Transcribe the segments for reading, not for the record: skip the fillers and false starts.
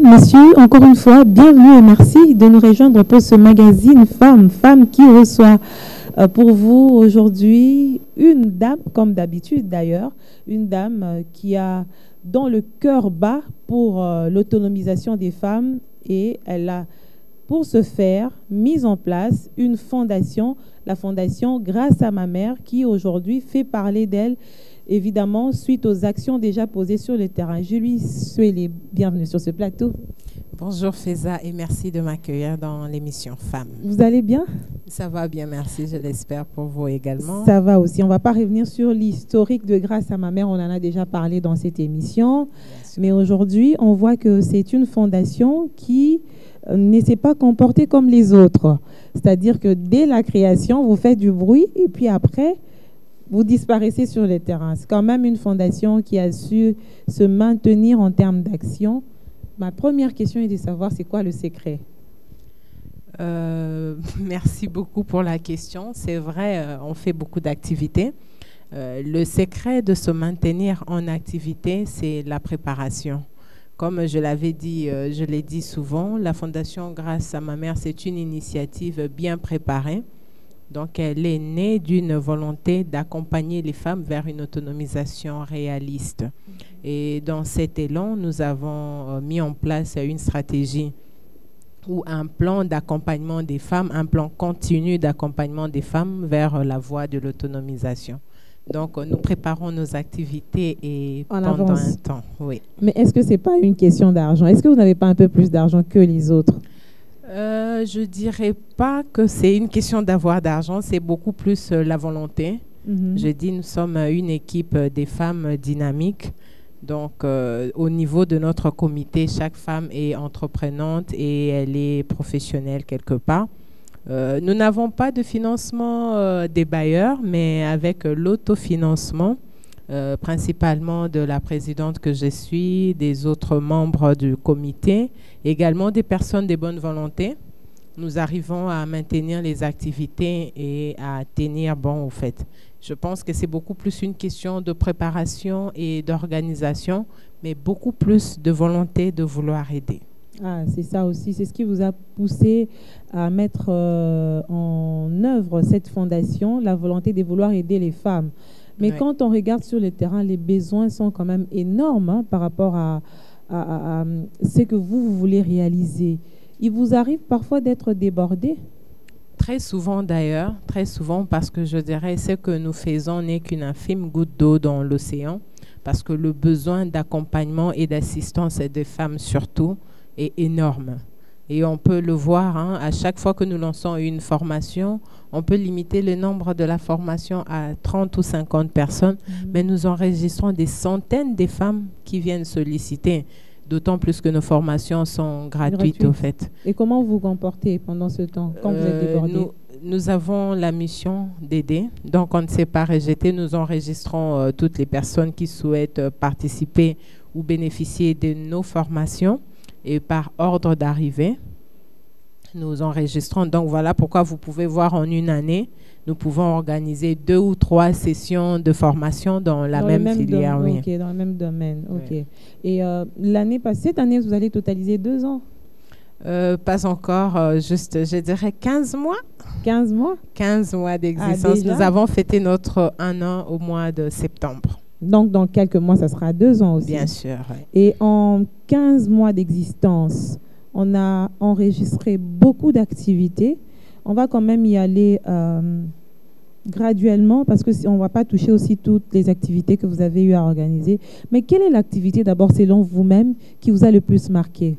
Messieurs, encore une fois, bienvenue et merci de nous rejoindre pour ce magazine Femmes qui reçoit pour vous aujourd'hui une dame, comme d'habitude d'ailleurs, une dame qui a dans le cœur bas pour l'autonomisation des femmes et elle a pour ce faire mis en place une fondation, la fondation Grâce à ma mère, qui aujourd'hui fait parler d'elle évidemment, suite aux actions déjà posées sur le terrain. Je lui souhaite les bienvenus sur ce plateau. Bonjour Feza et merci de m'accueillir dans l'émission Femmes. Vous allez bien? Ça va bien, merci, je l'espère pour vous également. Ça va aussi. On ne va pas revenir sur l'historique de Grâce à ma mère, on en a déjà parlé dans cette émission. Mais aujourd'hui, on voit que c'est une fondation qui ne s'est pas comportée comme les autres. C'est-à-dire que dès la création, vous faites du bruit et puis après, vous disparaissez sur le terrain. C'est quand même une fondation qui a su se maintenir en termes d'action. Ma première question est de savoir c'est quoi le secret? Merci beaucoup pour la question. C'est vrai, on fait beaucoup d'activités. Le secret de se maintenir en activité, c'est la préparation. Comme je l'avais dit, je l'ai dit souvent, la Fondation Grâce à ma mère, c'est une initiative bien préparée. Donc, elle est née d'une volonté d'accompagner les femmes vers une autonomisation réaliste. Et dans cet élan, nous avons mis en place une stratégie ou un plan d'accompagnement des femmes, un plan continu d'accompagnement des femmes vers la voie de l'autonomisation. Donc, nous préparons nos activités et pendant un temps. Oui. Mais est-ce que ce n'est pas une question d'argent? Est-ce que vous n'avez pas un peu plus d'argent que les autres? Je ne dirais pas que c'est une question d'avoir d'argent, c'est beaucoup plus la volonté. Je dis, nous sommes une équipe des femmes dynamiques. Donc, au niveau de notre comité, chaque femme est entreprenante et elle est professionnelle quelque part. Nous n'avons pas de financement des bailleurs, mais avec l'autofinancement, principalement de la présidente que je suis, des autres membres du comité, également des personnes de bonne volonté. Nous arrivons à maintenir les activités et à tenir bon au fait. Je pense que c'est beaucoup plus une question de préparation et d'organisation, mais beaucoup plus de volonté de vouloir aider. Ah, c'est ça aussi, c'est ce qui vous a poussé à mettre en œuvre cette fondation, la volonté de vouloir aider les femmes. Mais quand on regarde sur le terrain, les besoins sont quand même énormes par rapport à ce que vous voulez réaliser. Il vous arrive parfois d'être débordé? Très souvent d'ailleurs, très souvent parce que je dirais ce que nous faisons n'est qu'une infime goutte d'eau dans l'océan parce que le besoin d'accompagnement et d'assistance des femmes surtout est énorme. Et on peut le voir, hein, à chaque fois que nous lançons une formation, on peut limiter le nombre de la formation à 30 ou 50 personnes, mais nous enregistrons des centaines de femmes qui viennent solliciter, d'autant plus que nos formations sont gratuites au fait. Et comment vous vous comportez pendant ce temps, quand vous êtes débordé? Nous avons la mission d'aider, donc on ne s'est pas rejeté. Nous enregistrons toutes les personnes qui souhaitent participer ou bénéficier de nos formations. Et par ordre d'arrivée, nous enregistrons. Donc, voilà pourquoi vous pouvez voir en une année, nous pouvons organiser 2 ou 3 sessions de formation dans la même filière. Oui. Ok, dans le même domaine. Ok. Et l'année passée, cette année, vous allez totaliser 2 ans? Pas encore, juste, je dirais 15 mois. 15 mois? 15 mois d'existence. Nous avons fêté notre 1 an au mois de septembre. Donc, dans quelques mois, ça sera 2 ans aussi. Bien sûr. Oui. Et en 15 mois d'existence, on a enregistré beaucoup d'activités. On va quand même y aller graduellement parce qu'on ne va pas toucher aussi toutes les activités que vous avez eu à organiser. Mais quelle est l'activité d'abord, selon vous-même, qui vous a le plus marqué?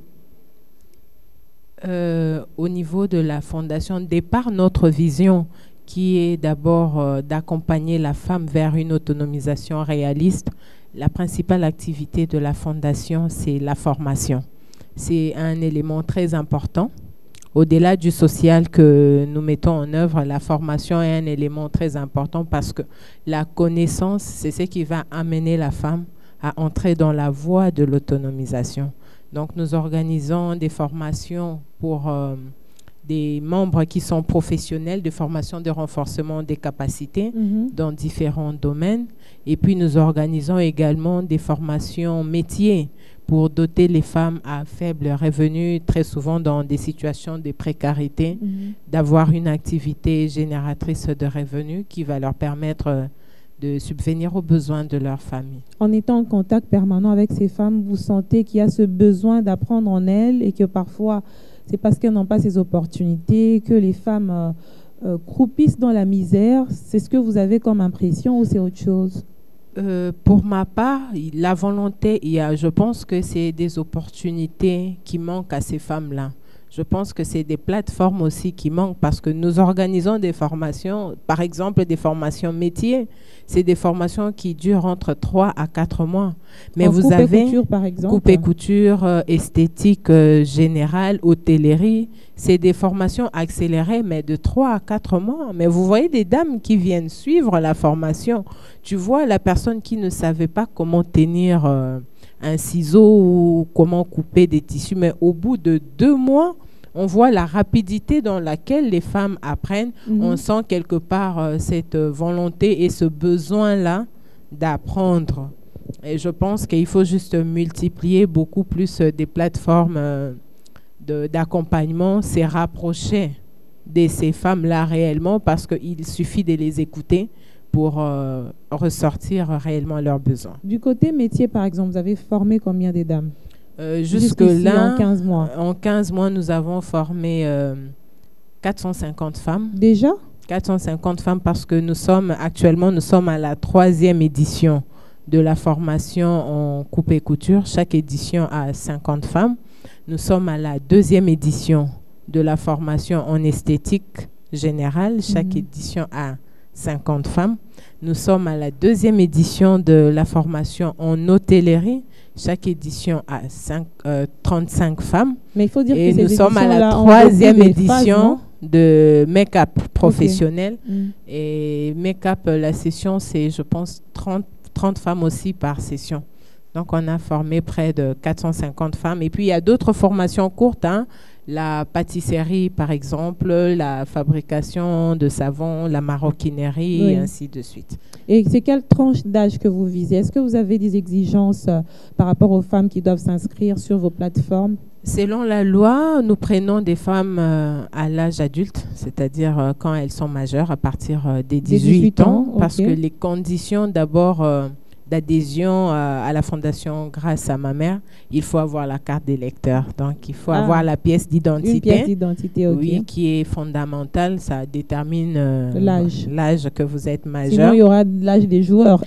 Au niveau de la fondation, départ notre vision qui est d'abord d'accompagner la femme vers une autonomisation réaliste. La principale activité de la fondation, c'est la formation. C'est un élément très important. Au-delà du social que nous mettons en œuvre, la formation est un élément très important parce que la connaissance, c'est ce qui va amener la femme à entrer dans la voie de l'autonomisation. Donc, nous organisons des formations pour des membres qui sont professionnels, de formation de renforcement des capacités dans différents domaines. Et puis, nous organisons également des formations métiers pour doter les femmes à faible revenu, très souvent dans des situations de précarité, d'avoir une activité génératrice de revenus qui va leur permettre de subvenir aux besoins de leur famille. En étant en contact permanent avec ces femmes, vous sentez qu'il y a ce besoin d'apprendre en elles et que parfois, c'est parce qu'elles n'ont pas ces opportunités que les femmes croupissent dans la misère. C'est ce que vous avez comme impression ou c'est autre chose? Pour ma part, la volonté, je pense que c'est des opportunités qui manquent à ces femmes-là. Je pense que c'est des plateformes aussi qui manquent parce que nous organisons des formations, par exemple des formations métiers. C'est des formations qui durent entre 3 à 4 mois. Mais vous avez coupe et couture, par exemple. Coupe et couture, esthétique générale, hôtellerie. C'est des formations accélérées, mais de 3 à 4 mois. Mais vous voyez des dames qui viennent suivre la formation. Tu vois la personne qui ne savait pas comment tenir un ciseau ou comment couper des tissus, mais au bout de 2 mois, on voit la rapidité dans laquelle les femmes apprennent. On sent quelque part cette volonté et ce besoin-là d'apprendre. Et je pense qu'il faut juste multiplier beaucoup plus des plateformes d'accompagnement, c'est rapprocher de ces femmes-là réellement parce qu'il suffit de les écouter pour ressortir réellement leurs besoins. Du côté métier, par exemple, vous avez formé combien de dames? Jusque-là, en 15 mois. En 15 mois, nous avons formé 450 femmes. Déjà? 450 femmes parce que nous sommes à la 3e édition de la formation en coupe et couture. Chaque édition a 50 femmes. Nous sommes à la 2e édition de la formation en esthétique générale. Chaque édition a 50 femmes. Nous sommes à la 2e édition de la formation en hôtellerie. Chaque édition a 35 femmes. Mais il faut dire et que nous sommes à la 3e édition de make-up professionnel. Et make-up, la session, c'est, je pense, 30 femmes aussi par session. Donc, on a formé près de 450 femmes. Et puis, il y a d'autres formations courtes, la pâtisserie, par exemple, la fabrication de savon, la maroquinerie, et ainsi de suite. Et c'est quelle tranche d'âge que vous visez? Est-ce que vous avez des exigences par rapport aux femmes qui doivent s'inscrire sur vos plateformes? Selon la loi, nous prenons des femmes à l'âge adulte, c'est-à-dire quand elles sont majeures, à partir des 18 ans, parce que les conditions d'abord d'adhésion à la fondation grâce à ma mère, il faut avoir la carte d'électeur. Donc, il faut avoir la pièce d'identité. Une pièce d'identité, oui, qui est fondamentale. Ça détermine l'âge que vous êtes majeur. Sinon, il y aura l'âge des joueurs.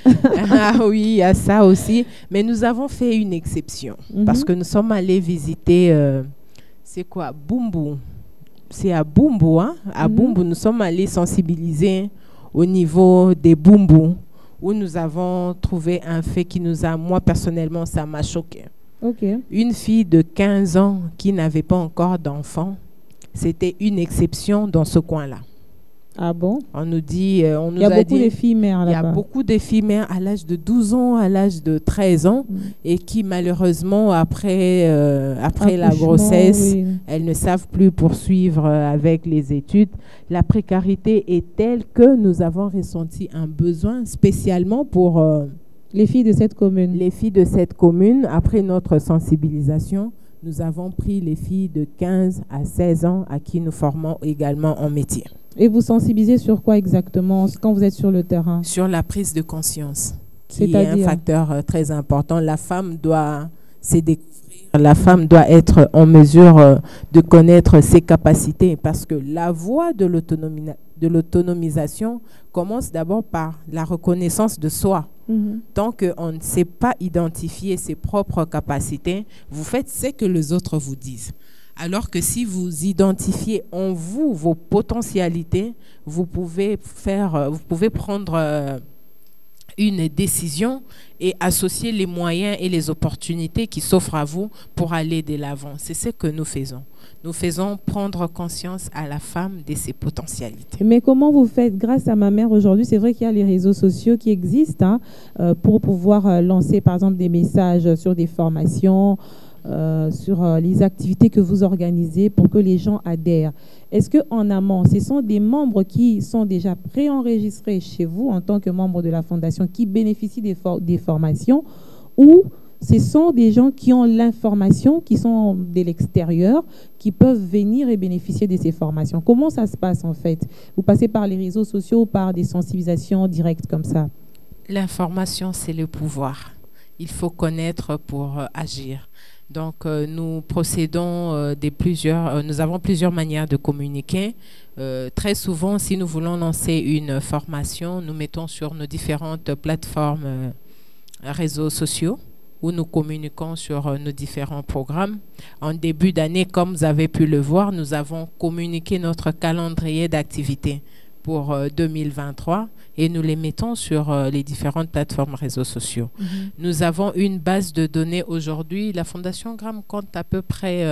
Ah oui, il y a ça aussi. Mais nous avons fait une exception parce que nous sommes allés visiter, c'est quoi, Bumbu. C'est à Bumbu, hein? À Bumbu, nous sommes allés sensibiliser au niveau des Bumbu, où nous avons trouvé un fait qui nous a, moi personnellement, ça m'a choqué. Une fille de 15 ans qui n'avait pas encore d'enfant, c'était une exception dans ce coin-là. Ah bon? On nous dit, il y a beaucoup de filles mères là-bas. Il y a beaucoup de filles mères à l'âge de 12 ans, à l'âge de 13 ans, et qui malheureusement, après la grossesse, elles ne savent plus poursuivre avec les études. La précarité est telle que nous avons ressenti un besoin spécialement pour les filles de cette commune. Les filles de cette commune, après notre sensibilisation, nous avons pris les filles de 15 à 16 ans à qui nous formons également en métier. Et vous sensibilisez sur quoi exactement quand vous êtes sur le terrain? Sur la prise de conscience, qui est un facteur très important. La femme doit se découvrir, la femme doit être en mesure de connaître ses capacités parce que la voie de l'autonomisation commence d'abord par la reconnaissance de soi. Tant qu'on ne sait pas identifier ses propres capacités, vous faites ce que les autres vous disent. Alors que si vous identifiez en vous vos potentialités, vous pouvez prendre une décision et associer les moyens et les opportunités qui s'offrent à vous pour aller de l'avant. C'est ce que nous faisons. Nous faisons prendre conscience à la femme de ses potentialités. Mais comment vous faites? Grâce à Ma Mère aujourd'hui, c'est vrai qu'il y a les réseaux sociaux qui existent pour pouvoir lancer par exemple des messages sur des formations, sur les activités que vous organisez pour que les gens adhèrent. Est-ce qu'en amont, ce sont des membres qui sont déjà préenregistrés chez vous en tant que membres de la Fondation qui bénéficient des formations, ou ce sont des gens qui ont l'information, qui sont de l'extérieur, qui peuvent venir et bénéficier de ces formations? Comment ça se passe en fait? Vous passez par les réseaux sociaux ou par des sensibilisations directes comme ça? L'information, c'est le pouvoir. Il faut connaître pour agir. Donc, nous procédons nous avons plusieurs manières de communiquer. Très souvent, si nous voulons lancer une formation, nous mettons sur nos différentes plateformes réseaux sociaux où nous communiquons sur nos différents programmes. En début d'année, comme vous avez pu le voir, nous avons communiqué notre calendrier d'activités pour 2023 et nous les mettons sur les différentes plateformes réseaux sociaux. Nous avons une base de données aujourd'hui. La Fondation Graham compte à peu près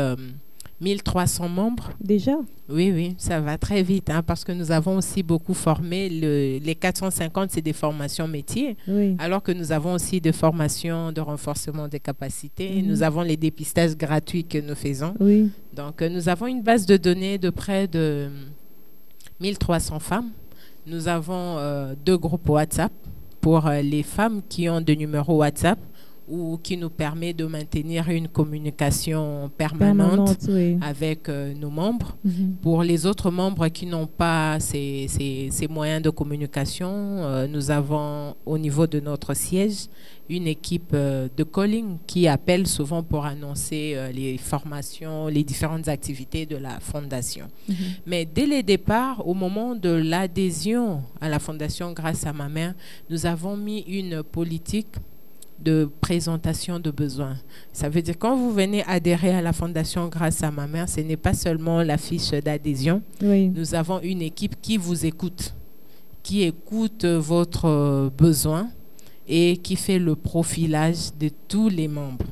1300 membres. Déjà? Oui, ça va très vite parce que nous avons aussi beaucoup formé. Les 450, c'est des formations métiers, alors que nous avons aussi des formations de renforcement des capacités. Nous avons les dépistages gratuits que nous faisons. Donc, nous avons une base de données de près de 1300 femmes. Nous avons 2 groupes WhatsApp pour les femmes qui ont des numéros WhatsApp ou qui nous permet de maintenir une communication permanente avec nos membres. Pour les autres membres qui n'ont pas ces moyens de communication, nous avons au niveau de notre siège une équipe de calling qui appelle souvent pour annoncer les formations, les différentes activités de la Fondation. Mais dès le départ, au moment de l'adhésion à la Fondation grâce à Ma Mère, nous avons mis une politique de présentation de besoins. Ça veut dire quand vous venez adhérer à la Fondation grâce à Ma Mère, ce n'est pas seulement la fiche d'adhésion. Nous avons une équipe qui vous écoute, qui écoute votre besoin et qui fait le profilage de tous les membres.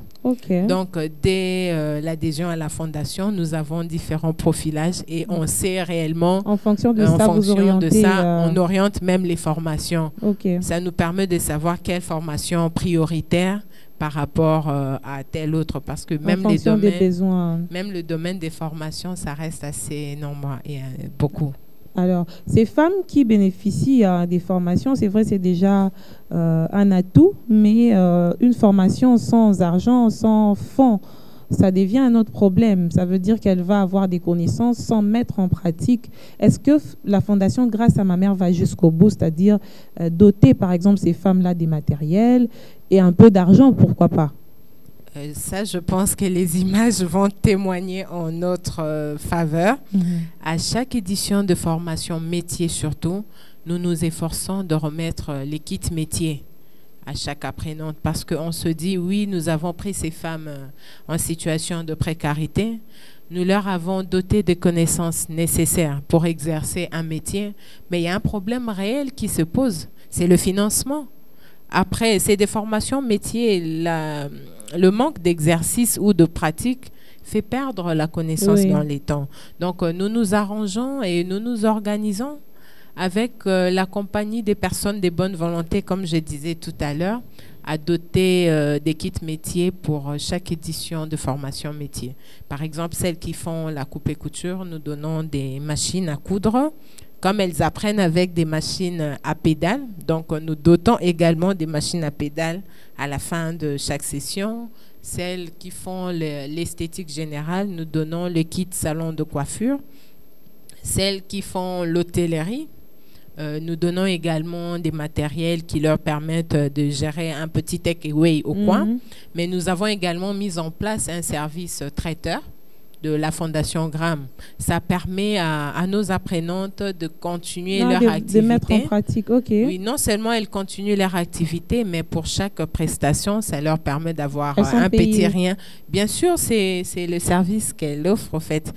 Donc, dès l'adhésion à la Fondation, nous avons différents profilages et on sait réellement, en fonction de ça, on oriente même les formations. Ça nous permet de savoir quelle formation prioritaire par rapport à telle autre, parce que même le domaine des formations, ça reste assez nombreux et beaucoup. Alors, ces femmes qui bénéficient des formations, c'est vrai, c'est déjà un atout, mais une formation sans argent, sans fonds, ça devient un autre problème. Ça veut dire qu'elle va avoir des connaissances sans mettre en pratique. Est-ce que la Fondation grâce à Ma Mère va jusqu'au bout, c'est-à-dire doter, par exemple, ces femmes-là des matériels et un peu d'argent, pourquoi pas? Ça, je pense que les images vont témoigner en notre faveur. À chaque édition de formation métier surtout, nous nous efforçons de remettre les kits métiers à chaque apprenante parce qu'on se dit, oui, nous avons pris ces femmes en situation de précarité. Nous leur avons doté des connaissances nécessaires pour exercer un métier, mais il y a un problème réel qui se pose, c'est le financement. Après, c'est des formations métiers, le manque d'exercice ou de pratique fait perdre la connaissance dans les temps. Donc, nous nous arrangeons et nous nous organisons avec la compagnie des personnes de bonne volonté, comme je disais tout à l'heure, à doter des kits métiers pour chaque édition de formation métier. Par exemple, celles qui font la coupe et couture, nous donnons des machines à coudre. Comme elles apprennent avec des machines à pédales, donc nous dotons également des machines à pédales à la fin de chaque session. Celles qui font l'esthétique générale, nous donnons le kit salon de coiffure. Celles qui font l'hôtellerie, nous donnons également des matériels qui leur permettent de gérer un petit takeaway au coin. Mais nous avons également mis en place un service traiteur de la Fondation Graham. Ça permet à nos apprenantes de continuer leur activité. De mettre en pratique, Oui, non seulement elles continuent leur activité, mais pour chaque prestation, ça leur permet d'avoir un petit rien. Bien sûr, c'est le service qu'elle offre, en fait.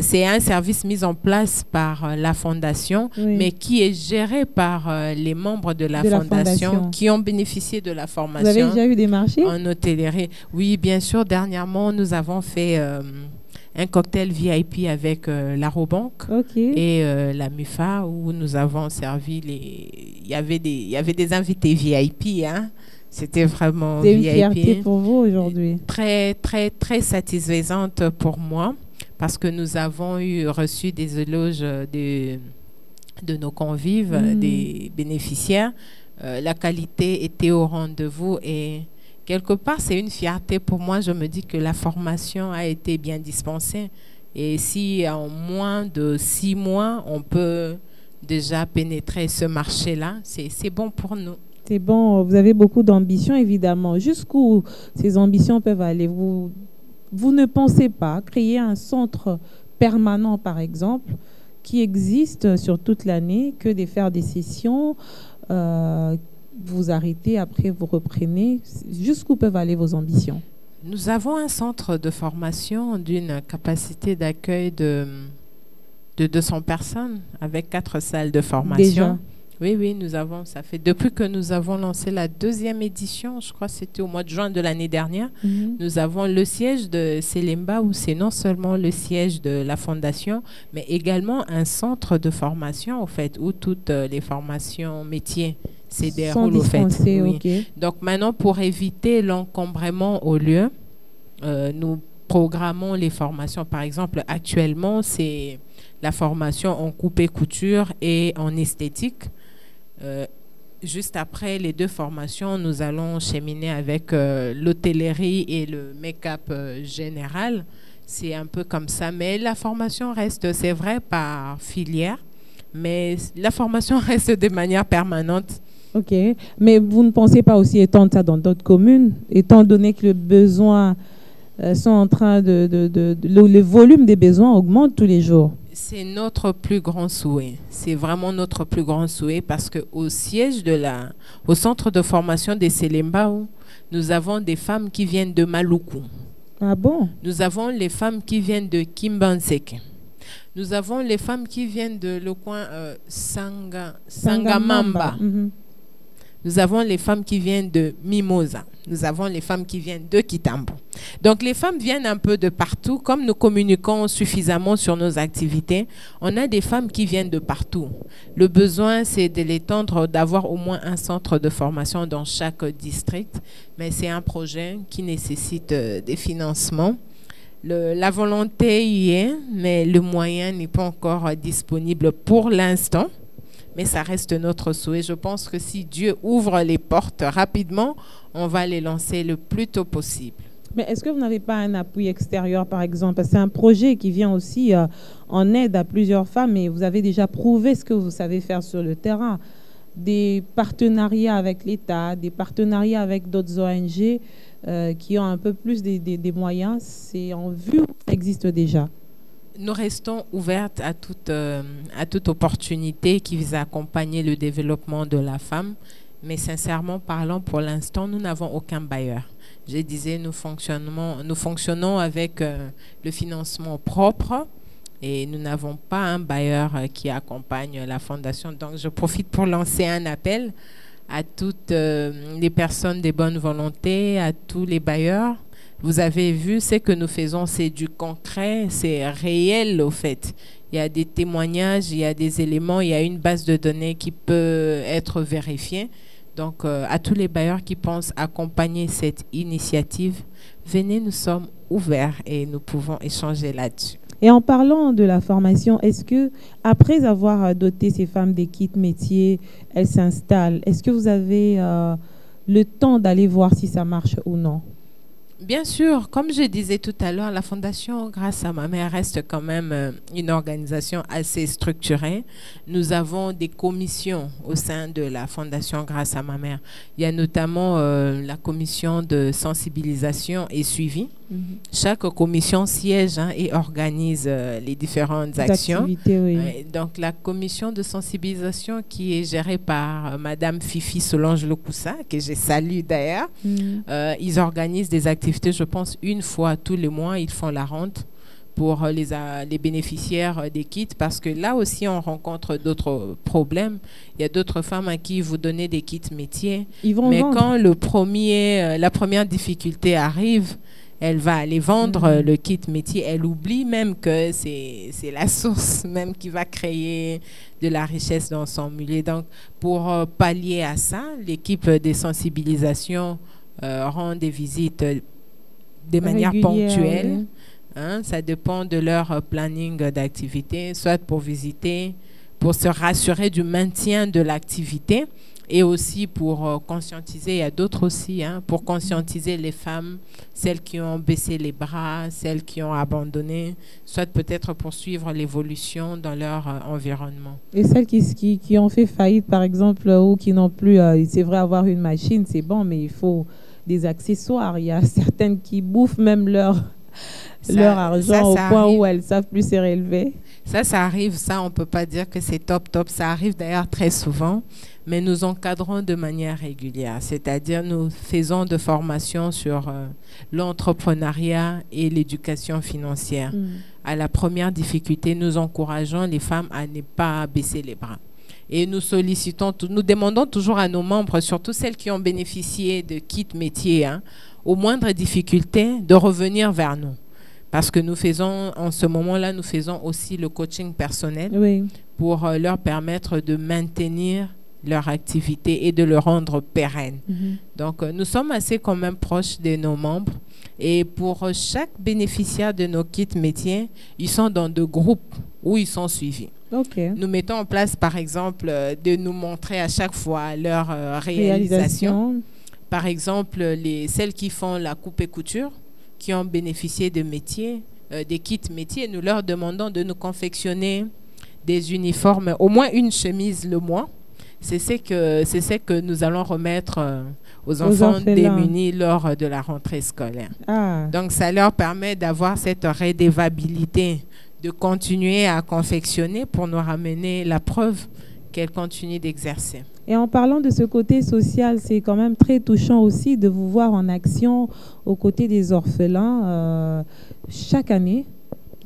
c'est un service mis en place par la fondation, mais qui est géré par les membres de la fondation qui ont bénéficié de la formation. Vous avez déjà eu des marchés en hôtellerie? Oui, bien sûr. Dernièrement, nous avons fait un cocktail VIP avec la Robank et la MUFA, où nous avons servi il y avait des invités VIP, hein. C'était vraiment VIP. C'est une fierté pour vous aujourd'hui. Très, très, très satisfaisante pour moi, parce que nous avons reçu des éloges de nos convives, des bénéficiaires. La qualité était au rendez-vous et quelque part, c'est une fierté pour moi. Je me dis que la formation a été bien dispensée. Et si en moins de 6 mois, on peut déjà pénétrer ce marché-là, c'est bon pour nous. C'est bon, vous avez beaucoup d'ambition, évidemment. Jusqu'où ces ambitions peuvent aller? Vous ne pensez pas créer un centre permanent, par exemple, qui existe sur toute l'année, que de faire des sessions, vous arrêtez, après vous reprenez? Jusqu'où peuvent aller vos ambitions? Nous avons un centre de formation d'une capacité d'accueil de 200 personnes, avec 4 salles de formation. Déjà? Oui, nous avons, ça fait depuis que nous avons lancé la 2e édition, je crois que c'était au mois de juin de l'année dernière, nous avons le siège de Selemba, où c'est non seulement le siège de la fondation, mais également un centre de formation, au fait, où toutes les formations métiers se déroulent, au fait. Oui. Donc maintenant, pour éviter l'encombrement au lieu, nous programmons les formations. Par exemple, actuellement, c'est la formation en coupe et couture et en esthétique. Juste après les 2 formations, nous allons cheminer avec l'hôtellerie et le make-up général. C'est un peu comme ça. Mais la formation reste, c'est vrai, par filière, mais la formation reste de manière permanente. OK. Mais vous ne pensez pas aussi étendre ça dans d'autres communes, étant donné que les besoins sont en train le volume des besoins augmente tous les jours? C'est notre plus grand souhait. C'est vraiment notre plus grand souhait, parce qu'au siège au centre de formation de Selemba, nous avons des femmes qui viennent de Maluku. Ah bon? Nous avons les femmes qui viennent de Kimbanseke. Nous avons les femmes qui viennent de le coin Sangamamba. Nous avons les femmes qui viennent de Mimosa. Nous avons les femmes qui viennent de Kitambo. Donc, les femmes viennent un peu de partout. Comme nous communiquons suffisamment sur nos activités, on a des femmes qui viennent de partout. Le besoin, c'est de l'étendre, d'avoir au moins un centre de formation dans chaque district. Mais c'est un projet qui nécessite des financements. La volonté y est, mais le moyen n'est pas encore disponible pour l'instant. Mais ça reste notre souhait. Je pense que si Dieu ouvre les portes rapidement, on va les lancer le plus tôt possible. Mais est-ce que vous n'avez pas un appui extérieur, par exemple? C'est un projet qui vient aussi en aide à plusieurs femmes, et vous avez déjà prouvé ce que vous savez faire sur le terrain. Des partenariats avec l'État, des partenariats avec d'autres ONG qui ont un peu plus des moyens. C'est en vue, ça existe déjà. Nous restons ouvertes à toute opportunité qui vise à accompagner le développement de la femme. Mais sincèrement parlant, pour l'instant, nous n'avons aucun bailleur. Je disais, nous fonctionnons avec le financement propre, et nous n'avons pas un bailleur qui accompagne la fondation. Donc, je profite pour lancer un appel à toutes les personnes de bonne volonté, à tous les bailleurs. Vous avez vu, ce que nous faisons, c'est du concret, c'est réel au fait. Il y a des témoignages, il y a des éléments, il y a une base de données qui peut être vérifiée. Donc, à tous les bailleurs qui pensent accompagner cette initiative, venez, nous sommes ouverts et nous pouvons échanger là-dessus. Et en parlant de la formation, est-ce que, après avoir doté ces femmes des kits métiers, elles s'installent, est-ce que vous avez le temps d'aller voir si ça marche ou non? Bien sûr, comme je disais tout à l'heure, la Fondation Grâce à ma mère reste quand même une organisation assez structurée. Nous avons des commissions au sein de la Fondation Grâce à ma mère. Il y a notamment la commission de sensibilisation et suivi. Chaque commission siège et organise les différentes actions. Oui. Donc, la commission de sensibilisation qui est gérée par Madame Fifi Solange Lokoussa, que je salue d'ailleurs, ils organisent des activités, je pense, une fois tous les mois. Ils font la rente pour les bénéficiaires des kits, parce que là aussi on rencontre d'autres problèmes. Il y a d'autres femmes à qui vous donnez des kits métiers, mais quand la première difficulté arrive, elle va aller vendre le kit métier. Elle oublie même que c'est la source même qui va créer de la richesse dans son milieu. Donc, pour pallier à ça, l'équipe des sensibilisations rend des visites de manière ponctuelle. Oui. Hein, ça dépend de leur planning d'activité, soit pour visiter, pour se rassurer du maintien de l'activité, et aussi pour conscientiser, il y a d'autres aussi, hein, pour conscientiser les femmes, celles qui ont baissé les bras, celles qui ont abandonné, soit peut-être pour suivre l'évolution dans leur environnement. Et celles qui ont fait faillite, par exemple, ou qui n'ont plus, c'est vrai, avoir une machine, c'est bon, mais il faut des accessoires. Il y a certaines qui bouffent même leur argent au point où elles ne savent plus se relever. Ça arrive, ça, on ne peut pas dire que c'est top. Ça arrive d'ailleurs très souvent, mais nous encadrons de manière régulière. C'est-à-dire, nous faisons de formations sur l'entrepreneuriat et l'éducation financière. À la première difficulté, nous encourageons les femmes à ne pas baisser les bras. Et nous nous demandons toujours à nos membres, surtout celles qui ont bénéficié de kits métiers, hein, aux moindres difficultés, de revenir vers nous. Parce que nous faisons, en ce moment-là, nous faisons aussi le coaching personnel pour leur permettre de maintenir leur activité et de le rendre pérenne. Donc, nous sommes assez quand même proches de nos membres. Et pour chaque bénéficiaire de nos kits métiers, ils sont dans deux groupes où ils sont suivis. Nous mettons en place, par exemple, de nous montrer à chaque fois leur réalisation. Par exemple, celles qui font la coupe et couture, qui ont bénéficié de métiers, des kits métiers, nous leur demandons de nous confectionner des uniformes, au moins une chemise le mois. C'est ce que nous allons remettre aux enfants démunis lors de la rentrée scolaire. Donc, ça leur permet d'avoir cette redevabilité, de continuer à confectionner pour nous ramener la preuve qu'elles continuent d'exercer. Et en parlant de ce côté social, c'est quand même très touchant aussi de vous voir en action aux côtés des orphelins chaque année.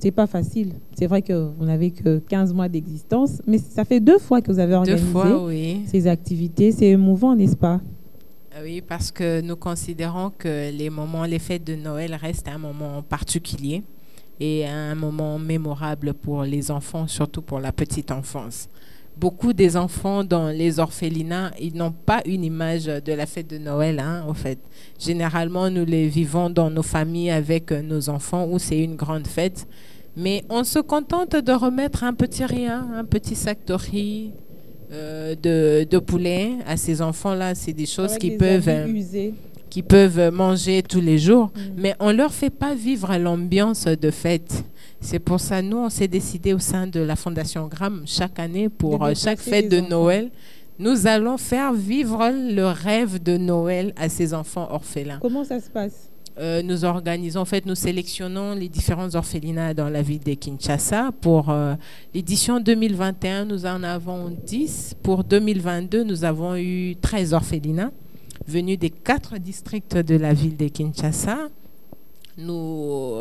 C'est pas facile. C'est vrai que vous n'avez que 15 mois d'existence, mais ça fait 2 fois que vous avez organisé ces activités. C'est émouvant, n'est-ce pas? Oui, parce que nous considérons que les fêtes de Noël restent un moment particulier et un moment mémorable pour les enfants, surtout pour la petite enfance. Beaucoup des enfants dans les orphelinats, ils n'ont pas une image de la fête de Noël, hein, en fait. Généralement, nous les vivons dans nos familles avec nos enfants où c'est une grande fête. Mais on se contente de remettre un petit rien, un petit sac de riz, de poulet à ces enfants-là. C'est des choses qui peuvent manger tous les jours. Mais on ne leur fait pas vivre l'ambiance de fête. C'est pour ça, nous, on s'est décidé au sein de la Fondation Gram, chaque année, pour chaque fête de Noël, nous allons faire vivre le rêve de Noël à ces enfants orphelins. Comment ça se passe? Nous organisons, en fait, nous sélectionnons les différents orphelinats dans la ville de Kinshasa. Pour l'édition 2021, nous en avons 10. Pour 2022, nous avons eu 13 orphelinats venus des 4 districts de la ville de Kinshasa. Nous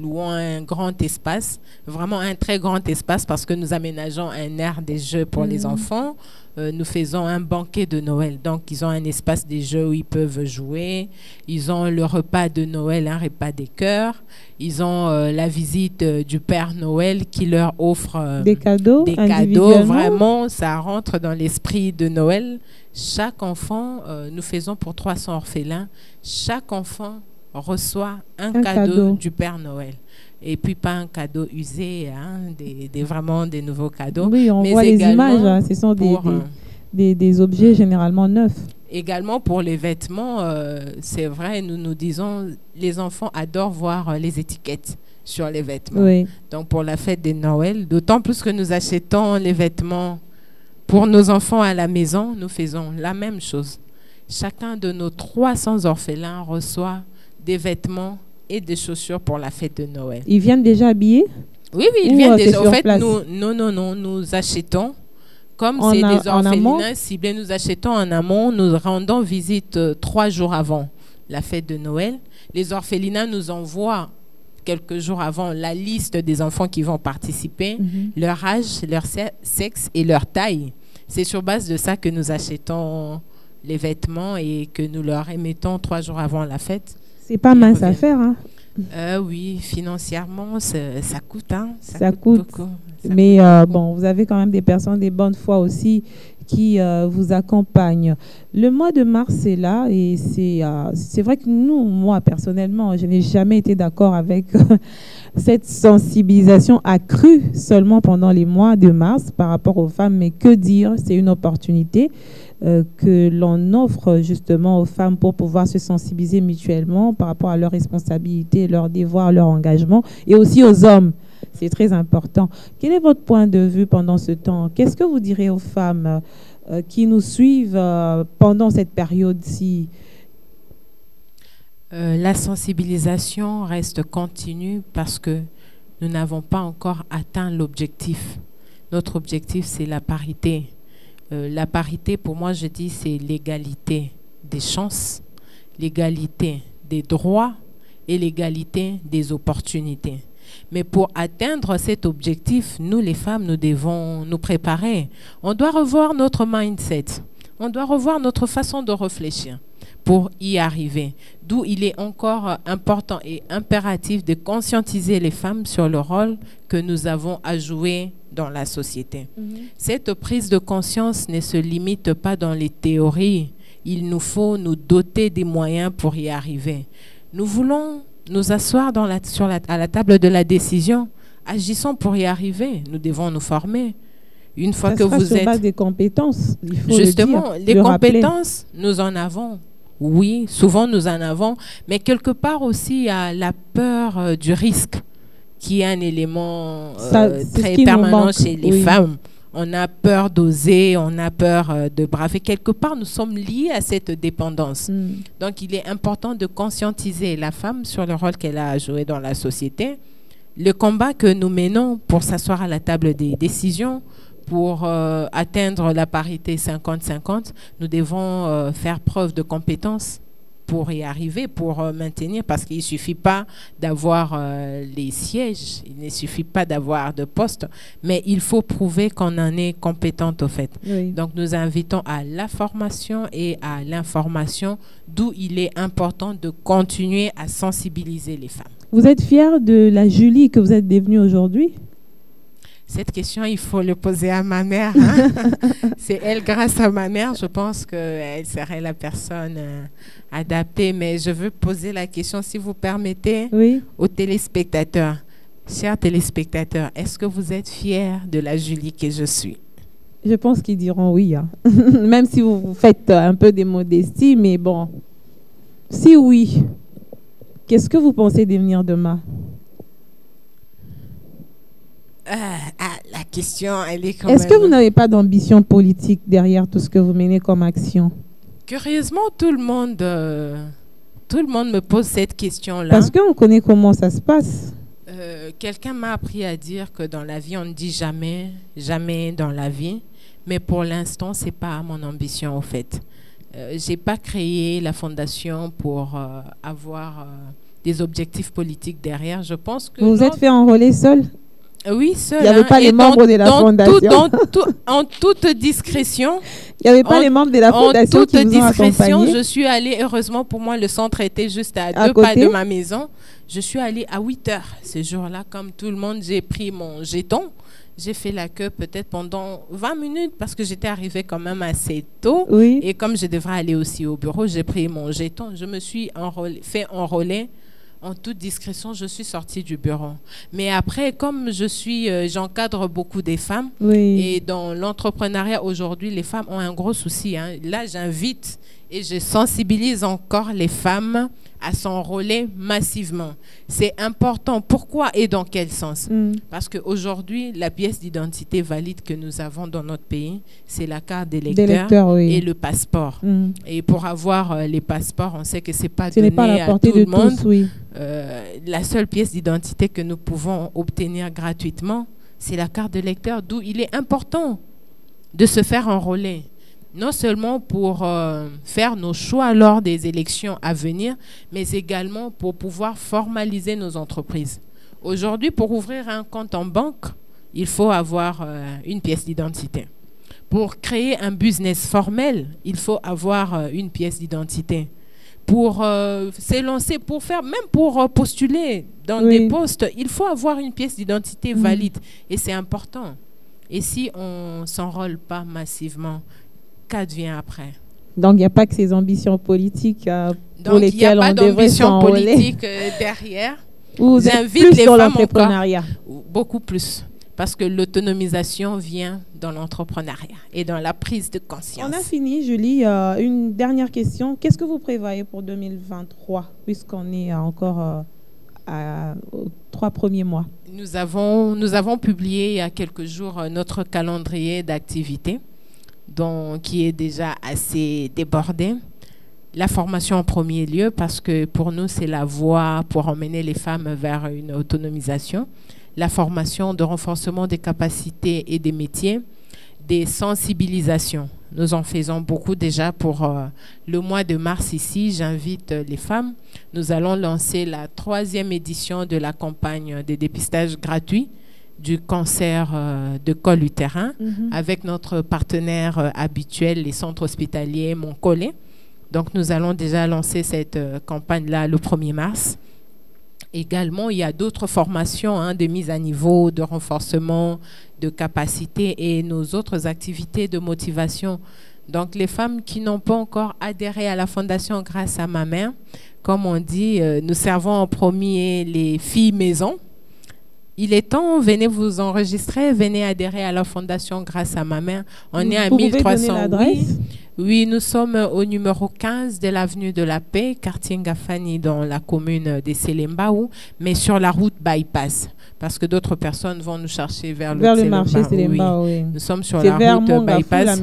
louons un grand espace, vraiment un très grand espace, parce que nous aménageons un aire des jeux pour les enfants. Nous faisons un banquet de Noël. Donc, ils ont un espace des jeux où ils peuvent jouer. Ils ont le repas de Noël, un repas des cœurs. Ils ont la visite du Père Noël qui leur offre des cadeaux. Vraiment, ça rentre dans l'esprit de Noël. Chaque enfant, nous faisons pour 300 orphelins. Chaque enfant reçoit un cadeau du Père Noël. Et puis pas un cadeau usé, hein, vraiment des nouveaux cadeaux. Oui, on voit les images, hein, ce sont des objets généralement neufs. Également pour les vêtements, c'est vrai, nous disons, les enfants adorent voir les étiquettes sur les vêtements. Oui. Donc pour la fête de Noël, d'autant plus que nous achetons les vêtements pour nos enfants à la maison, nous faisons la même chose. Chacun de nos 300 orphelins reçoit des vêtements et des chaussures pour la fête de Noël. Ils viennent déjà habillés? Oui, ils viennent déjà. En fait, nous achetons, comme c'est des orphelinats ciblés, nous achetons en amont, nous rendons visite 3 jours avant la fête de Noël. Les orphelinats nous envoient quelques jours avant la liste des enfants qui vont participer, leur âge, leur sexe et leur taille. C'est sur base de ça que nous achetons les vêtements et que nous leur émettons 3 jours avant la fête. C'est pas mince à faire, hein? Oui, financièrement, ça coûte. Hein, ça coûte beaucoup. Mais bon, vous avez quand même des personnes de bonne foi aussi qui vous accompagnent. Le mois de mars est là et c'est vrai que moi personnellement, je n'ai jamais été d'accord avec cette sensibilisation accrue seulement pendant les mois de mars par rapport aux femmes. Mais que dire, c'est une opportunité que l'on offre justement aux femmes pour pouvoir se sensibiliser mutuellement par rapport à leurs responsabilités, leurs devoirs, leur engagement, et aussi aux hommes. C'est très important. Quel est votre point de vue pendant ce temps? Qu'est-ce que vous direz aux femmes qui nous suivent pendant cette période-ci? La sensibilisation reste continue parce que nous n'avons pas encore atteint l'objectif. Notre objectif, c'est la parité. La parité, pour moi, je dis, c'est l'égalité des chances, l'égalité des droits et l'égalité des opportunités. Mais pour atteindre cet objectif, nous, les femmes, nous devons nous préparer. On doit revoir notre mindset. On doit revoir notre façon de réfléchir pour y arriver. D'où il est encore important et impératif de conscientiser les femmes sur le rôle que nous avons à jouer dans la société. Cette prise de conscience ne se limite pas dans les théories. Il nous faut nous doter des moyens pour y arriver. Nous voulons nous asseoir à la table de la décision. Agissons pour y arriver. Nous devons nous former. Une fois que vous êtes... base des compétences, il faut justement, le dire, les compétences, nous en avons. Oui, souvent nous en avons. Mais quelque part aussi, il y a la peur du risque, qui est un élément très permanent chez les femmes. On a peur d'oser, on a peur de braver. Quelque part, nous sommes liés à cette dépendance. Donc, il est important de conscientiser la femme sur le rôle qu'elle a à jouer dans la société. Le combat que nous menons pour s'asseoir à la table des décisions, pour atteindre la parité 50-50, nous devons faire preuve de compétences pour y arriver, pour maintenir, parce qu'il ne suffit pas d'avoir les sièges, il ne suffit pas d'avoir de postes, mais il faut prouver qu'on en est compétente au fait. Oui. Donc nous invitons à la formation et à l'information, d'où il est important de continuer à sensibiliser les femmes. Vous êtes fière de la Julie que vous êtes devenue aujourd'hui? Cette question, il faut le poser à ma mère. Hein? C'est elle, grâce à ma mère, je pense qu'elle serait la personne adaptée. Mais je veux poser la question, si vous permettez, aux téléspectateurs. Chers téléspectateurs, est-ce que vous êtes fiers de la Julie que je suis? Je pense qu'ils diront oui. Hein. Même si vous faites un peu de modestie, mais bon. Si oui, qu'est-ce que vous pensez devenir demain? La question, elle est quand même... Est-ce que vous n'avez pas d'ambition politique derrière tout ce que vous menez comme action? Curieusement, tout le monde me pose cette question-là. Parce qu'on connaît comment ça se passe. Quelqu'un m'a appris à dire que dans la vie, on ne dit jamais, jamais dans la vie. Mais pour l'instant, ce n'est pas mon ambition, au fait. Je n'ai pas créé la fondation pour avoir des objectifs politiques derrière. Je pense que... Vous vous êtes fait enrôler seul? Oui, seul. Il n'y avait pas les membres de la fondation. En toute discrétion. Il n'y avait pas les membres de la fondation qui vous ont accompagné. En toute discrétion, je suis allée, heureusement pour moi, le centre était juste à 2 pas de ma maison. Je suis allée à 8 heures. Ce jour-là, comme tout le monde, j'ai pris mon jeton. J'ai fait la queue peut-être pendant 20 minutes parce que j'étais arrivée quand même assez tôt. Oui. Et comme je devrais aller aussi au bureau, j'ai pris mon jeton. Je me suis fait enrôler. En toute discrétion, je suis sortie du bureau. Mais après, comme j'encadre beaucoup des femmes, et dans l'entrepreneuriat aujourd'hui, les femmes ont un gros souci. Hein. Là, j'invite et je sensibilise encore les femmes à s'enrôler massivement. C'est important. Pourquoi et dans quel sens? Parce qu'aujourd'hui, la pièce d'identité valide que nous avons dans notre pays, c'est la carte d'électeur et le passeport. Et pour avoir les passeports, on sait que ce n'est pas donné à tout le monde. La seule pièce d'identité que nous pouvons obtenir gratuitement, c'est la carte d'électeur, d'où il est important de se faire enrôler. non seulement pour faire nos choix lors des élections à venir, mais également pour pouvoir formaliser nos entreprises. Aujourd'hui, pour ouvrir un compte en banque, il faut avoir une pièce d'identité. Pour créer un business formel, il faut avoir une pièce d'identité. Pour s'élancer, même pour postuler dans des postes, il faut avoir une pièce d'identité valide. Et c'est important. Et si on ne s'enrôle pas massivement, qu'advient après? Donc, il n'y a pas que ces ambitions politiques pour lesquelles on devrait s'enrôler. Donc, il n'y a pas d'ambition politique derrière. Vous êtes plus sur l'entrepreneuriat. Beaucoup plus. Parce que l'autonomisation vient dans l'entrepreneuriat et dans la prise de conscience. On a fini, Julie. Une dernière question. Qu'est-ce que vous prévoyez pour 2023, puisqu'on est encore aux 3 premiers mois? Nous avons publié il y a quelques jours notre calendrier d'activités, qui est déjà assez débordé. La formation en premier lieu, parce que pour nous, c'est la voie pour emmener les femmes vers une autonomisation. La formation de renforcement des capacités et des métiers, des sensibilisations. Nous en faisons beaucoup déjà pour le mois de mars ici. J'invite les femmes. Nous allons lancer la 3e édition de la campagne de dépistage gratuit du cancer de col utérin avec notre partenaire habituel, les centres hospitaliers Montcollet. Donc, nous allons déjà lancer cette campagne-là le 1er mars. Également, il y a d'autres formations de mise à niveau, de renforcement de capacité et nos autres activités de motivation. Donc, les femmes qui n'ont pas encore adhéré à la Fondation Grâce à ma mère, comme on dit, nous servons en premier les filles maison. Il est temps, venez vous enregistrer, venez adhérer à la Fondation Grâce à ma mère. On est à 1300. Oui, nous sommes au numéro 15 de l'avenue de la Paix, quartier Ngafani, dans la commune de Selembaou, mais sur la route bypass, parce que d'autres personnes vont nous chercher vers le marché Selembaou. Oui. Nous sommes sur la route bypass,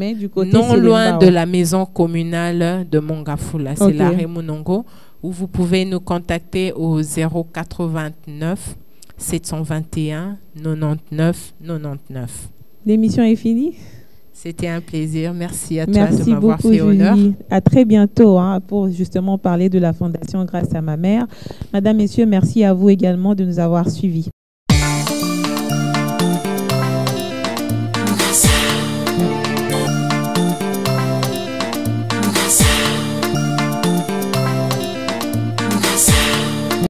non loin de la maison communale de Mongafula. C'est l'arrêt Munongo, où vous pouvez nous contacter au 089 721 99 99. L'émission est finie. C'était un plaisir. Merci à toi de m'avoir fait honneur. Julie. À très bientôt pour justement parler de la Fondation Grâce à ma mère. Madame, Messieurs, merci à vous également de nous avoir suivis.